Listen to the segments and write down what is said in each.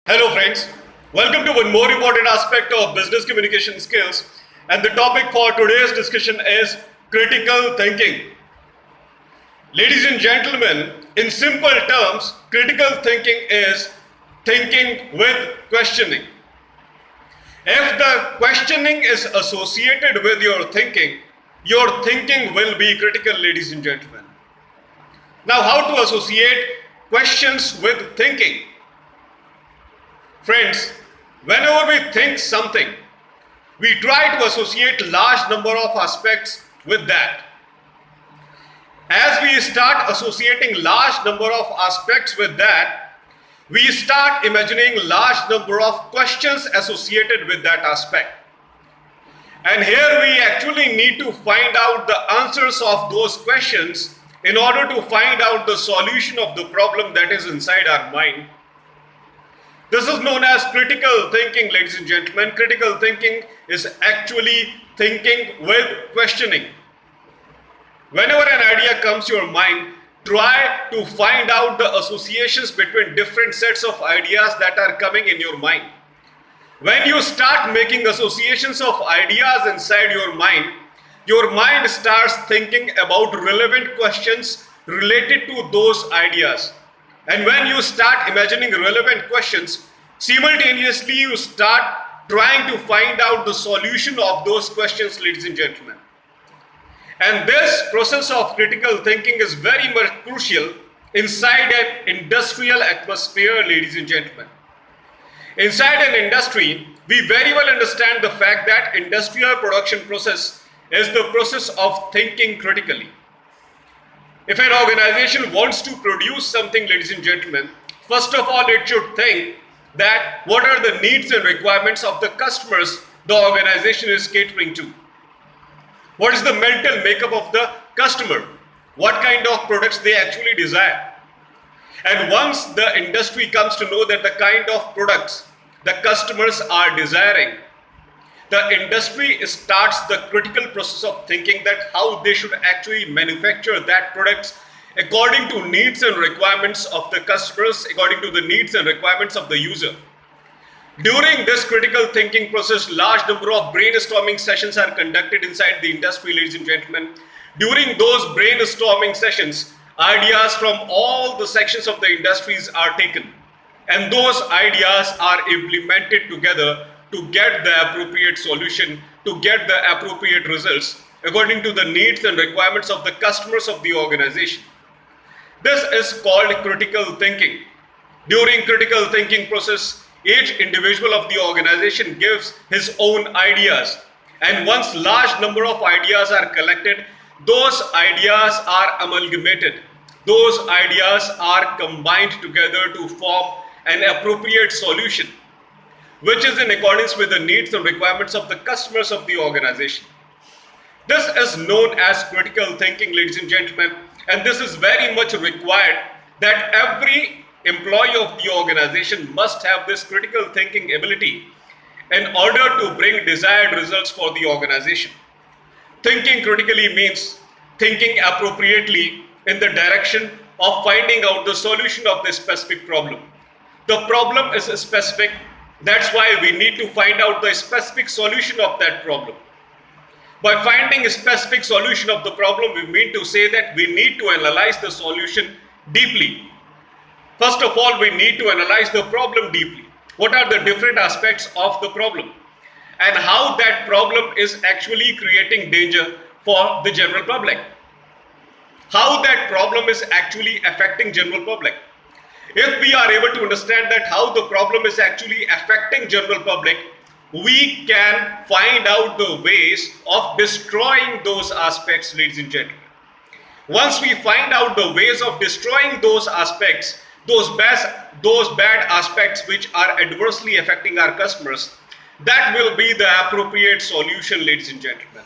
Hello friends, welcome to one more important aspect of business communication skills, and the topic for today's discussion is critical thinking. Ladies and gentlemen, in simple terms, critical thinking is thinking with questioning. If the questioning is associated with your thinking will be critical, ladies and gentlemen. Now, how to associate questions with thinking? Friends, whenever we think something, we try to associate large number of aspects with that. As we start associating large number of aspects with that, we start imagining large number of questions associated with that aspect. And here we actually need to find out the answers of those questions in order to find out the solution of the problem that is inside our mind. This is known as critical thinking, ladies and gentlemen. Critical thinking is actually thinking with questioning. Whenever an idea comes to your mind, try to find out the associations between different sets of ideas that are coming in your mind. When you start making associations of ideas inside your mind starts thinking about relevant questions related to those ideas. And when you start imagining relevant questions, simultaneously you start trying to find out the solution of those questions, ladies and gentlemen. And this process of critical thinking is very much crucial inside an industrial atmosphere, ladies and gentlemen. Inside an industry, we very well understand the fact that industrial production process is the process of thinking critically. If an organization wants to produce something, ladies and gentlemen, first of all, it should think that what are the needs and requirements of the customers the organization is catering to. What is the mental makeup of the customer? What kind of products they actually desire? And once the industry comes to know that the kind of products the customers are desiring, the industry starts the critical process of thinking that how they should actually manufacture that products according to needs and requirements of the customers, according to the needs and requirements of the user. During this critical thinking process, large number of brainstorming sessions are conducted inside the industry, ladies and gentlemen. During those brainstorming sessions, ideas from all the sections of the industries are taken, and those ideas are implemented together to get the appropriate solution, to get the appropriate results according to the needs and requirements of the customers of the organization. This is called critical thinking. During critical thinking process, each individual of the organization gives his own ideas, and once large number of ideas are collected, those ideas are amalgamated. Those ideas are combined together to form an appropriate solution, which is in accordance with the needs and requirements of the customers of the organization. This is known as critical thinking, ladies and gentlemen, and this is very much required that every employee of the organization must have this critical thinking ability in order to bring desired results for the organization. Thinking critically means thinking appropriately in the direction of finding out the solution of the specific problem. The problem is specific. That's why we need to find out the specific solution of that problem. By finding a specific solution of the problem, we mean to say that we need to analyze the solution deeply. First of all, we need to analyze the problem deeply. What are the different aspects of the problem and how that problem is actually creating danger for the general public? How that problem is actually affecting general public? If we are able to understand that how the problem is actually affecting general public, we can find out the ways of destroying those aspects, ladies and gentlemen. Once we find out the ways of destroying those aspects, those bad aspects which are adversely affecting our customers, that will be the appropriate solution, ladies and gentlemen.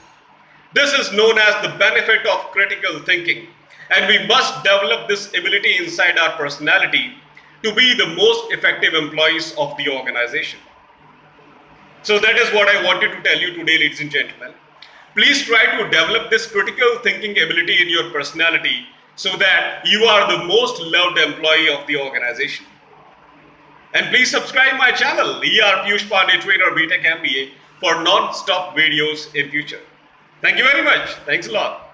This is known as the benefit of critical thinking, and we must develop this ability inside our personality to be the most effective employees of the organization. So that is what I wanted to tell you today, ladies and gentlemen. Please try to develop this critical thinking ability in your personality so that you are the most loved employee of the organization. And please subscribe my channel, ER Piyush Pandey Trainer B.Tech MBA, for non-stop videos in future. Thank you very much. Thanks a lot.